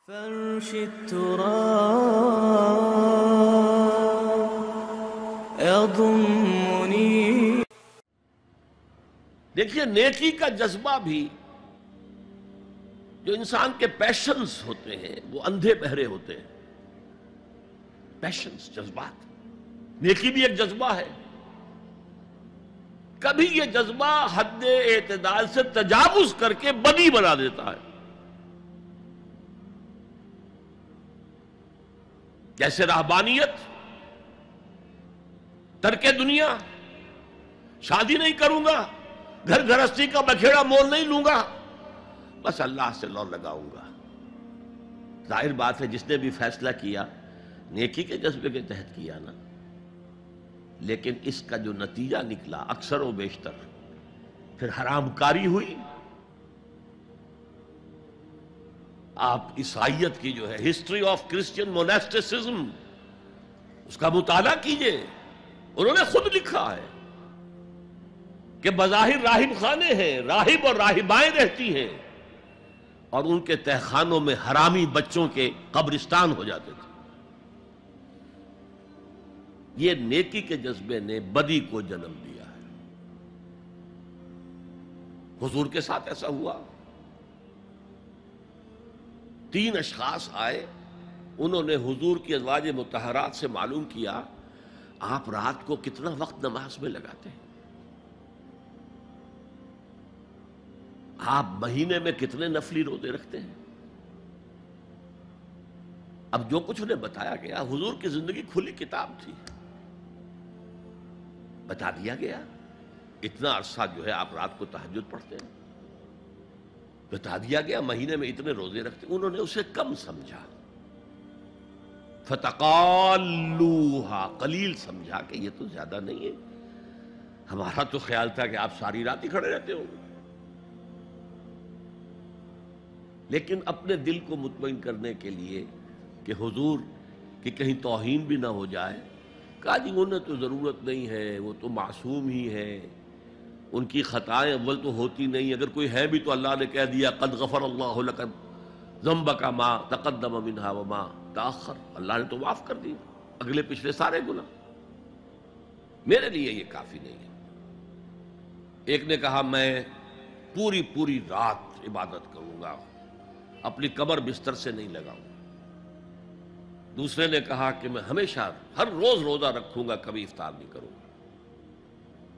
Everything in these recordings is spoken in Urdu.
فرش التراب يضمني. دیکھیے نیکی کا جذبہ بھی جو انسان کے پیشنز ہوتے ہیں وہ اندھے بہرے ہوتے ہیں. پیشنز، جذبات. نیکی بھی ایک جذبہ ہے. کبھی یہ جذبہ حد اعتدال سے تجاوز کر کے بدی بنا دیتا ہے. جیسے رہبانیت، ترک دنیا، شادی نہیں کروں گا، گھر گھرستی کا بکھیڑا مول نہیں لوں گا، بس اللہ سے لو لگاؤں گا. ظاہر بات ہے جس نے بھی فیصلہ کیا نیکی کے جذبے کے تحت کیا نا، لیکن اس کا جو نتیجہ نکلا اکثر و بیشتر پھر حرام کاری ہوئی. آپ عیسائیت کی جو ہے ہسٹری آف کرسچین موناسٹسزم اس کا مطالعہ کیجئے. انہوں نے خود لکھا ہے کہ بظاہر راہب خانے ہیں، راہب اور راہبائیں رہتی ہیں، اور ان کے تہخانوں میں حرامی بچوں کے قبرستان ہو جاتے تھے. یہ نیکی کے جذبے نے بدی کو جنم دیا ہے. حضور کے ساتھ ایسا ہوا. 3 اشخاص آئے، انہوں نے حضور کی ازواج مطہرات سے معلوم کیا آپ رات کو کتنا وقت نماز میں لگاتے ہیں، آپ مہینے میں کتنے نفلی روزے رکھتے ہیں. اب جو کچھ انہیں بتایا گیا، حضور کی زندگی کھلی کتاب تھی، بتا دیا گیا اتنا عرصہ جو ہے آپ رات کو تہجد پڑھتے ہیں، بتا دیا گیا مہینے میں اتنے روزے رکھتے ہیں. انہوں نے اسے کم سمجھا، فتقالوہا، قلیل سمجھا کہ یہ تو زیادہ نہیں ہے، ہمارا تو خیال تھا کہ آپ ساری رات ہی کھڑے رہتے ہو. لیکن اپنے دل کو مطمئن کرنے کے لیے کہ حضور کی کہیں توہین بھی نہ ہو جائے، کہا جی انہیں تو ضرورت نہیں ہے، وہ تو معصوم ہی ہے، ان کی خطائیں اول تو ہوتی نہیں، اگر کوئی ہے بھی تو اللہ نے کہہ دیا قد غفر اللہ لک ذنبک ما تقدم منہا وما تاخر، اللہ نے تو معاف کر دی اگلے پچھلے سارے گناہ، میرے لیے یہ کافی نہیں ہے. ایک نے کہا میں پوری رات عبادت کروں گا، اپنی کمر بستر سے نہیں لگاؤں. دوسرے نے کہا کہ میں ہمیشہ ہر روز روزہ رکھوں گا، کبھی افطار نہیں کروں گا.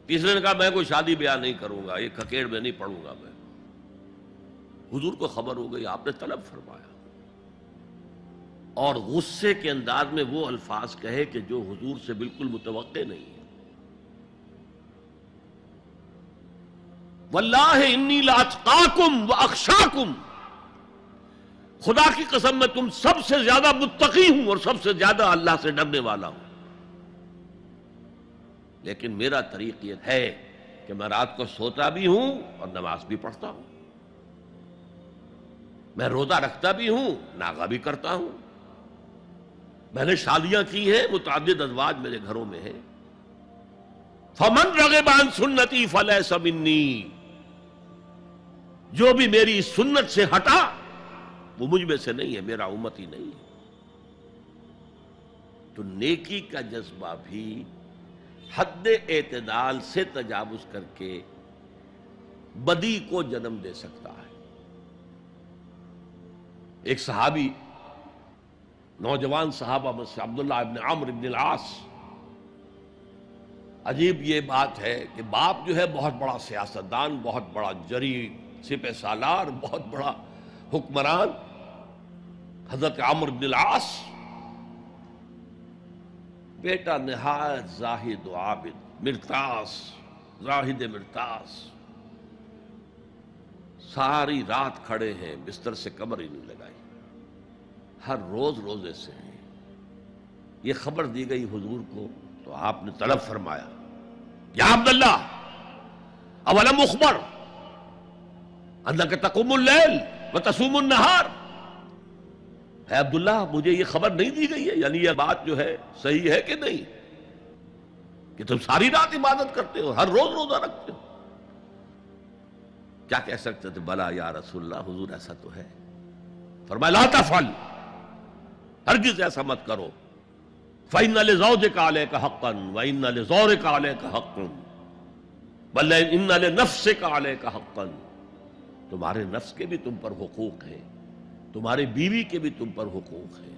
تیسرے نے کہا میں کوئی شادی بیاہ نہیں کروں گا، یہ کھکیڑ میں نہیں پڑھوں گا میں. حضور کو خبر ہو گئی، آپ نے طلب فرمایا اور غصے کے انداز میں وہ الفاظ کہے کہ جو حضور سے بالکل متوقع نہیں ہے. واللہ انی لاتقاکم واخشاکم، خدا کی قسم میں تم سب سے زیادہ متقی ہوں اور سب سے زیادہ اللہ سے ڈرنے والا ہوں، لیکن میرا طریق یہ ہے کہ میں رات کو سوتا بھی ہوں اور نماز بھی پڑھتا ہوں، میں روزہ رکھتا بھی ہوں، ناغہ بھی کرتا ہوں، میں نے شادیاں کی ہیں، متعدد ازواج میرے گھروں میں ہیں. فمن رغب عن سنتی فلیس منی، جو بھی میری سنت سے ہٹا وہ مجھ میں سے نہیں ہے، میرا امتی نہیں ہے. تو نیکی کا جذبہ بھی حد اعتدال سے تجاوز کر کے بدی کو جنم دے سکتا ہے. ایک صحابی، نوجوان صحابہ میں سے عبداللہ ابن عمرو ابن العاص، عجیب یہ بات ہے کہ باپ جو ہے بہت بڑا سیاستدان، بہت بڑا جری سپہ سالار، بہت بڑا حکمران، حضرت عمرو بن العاص، بیٹا نہایت زاہد و عابد، مرتاس، زاہد مرتاس، ساری رات کھڑے ہیں، بستر سے کمر ہی نہیں لگائی، ہر روز روزے سے ہیں. یہ خبر دی گئی حضور کو تو آپ نے طلب فرمایا یا عبداللہ اولم اخبر انک تقوم اللیل وتصوم النہار، اے عبداللہ مجھے یہ خبر نہیں دی گئی ہے، یعنی یہ بات جو ہے صحیح ہے کہ نہیں کہ تم ساری رات عبادت کرتے ہو، ہر روز روزہ رکھتے ہو؟ کیا کہہ سکتے تھے؟ بلا یا رسول اللہ، حضور ایسا تو ہے. فرمایا لا تفعل، ہرگز ایسا مت کرو. فَإِنَّ لِزَوْجِكَ عَلَيْكَ حَقًّا وَإِنَّ لِزَوْرِكَ عَلَيْكَ حَقًّا بل إِنَّ لِنَفْسِكَ عَلَيْكَ حَقًّا. تمہارے نفس کے بھی تم پر حقوق ہیں، تمہارے بیوی کے بھی تم پر حقوق ہیں.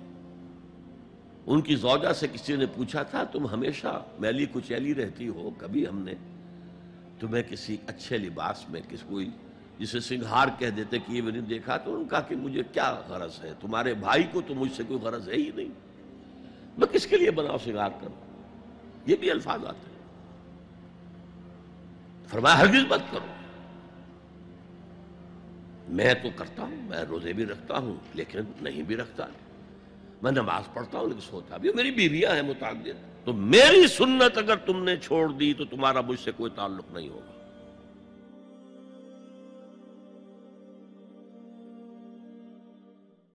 ان کی زوجہ سے کسی نے پوچھا تھا تم ہمیشہ میلی کچیلی رہتی ہو، کبھی ہم نے تمہیں کسی اچھے لباس میں کوئی جسے سنگھار کہہ دیتے کہ یہ میں نے دیکھا. تو ان کا کہ مجھے کیا غرض ہے، تمہارے بھائی کو تو مجھ سے کوئی غرض ہے ہی نہیں، میں کس کے لیے بناؤ سنگھار کروں. یہ بھی الفاظ آتے ہیں. فرمایا ہرگز مت کرو. میں تو کرتا ہوں، میں روزے بھی رکھتا ہوں لیکن نہیں بھی رکھتا، میں نماز پڑھتا ہوں لیکن سوتا بھی ہوں، میری بیویاں ہیں متعدد. تو میری سنت اگر تم نے چھوڑ دی تو تمہارا مجھ سے کوئی تعلق نہیں ہوگا.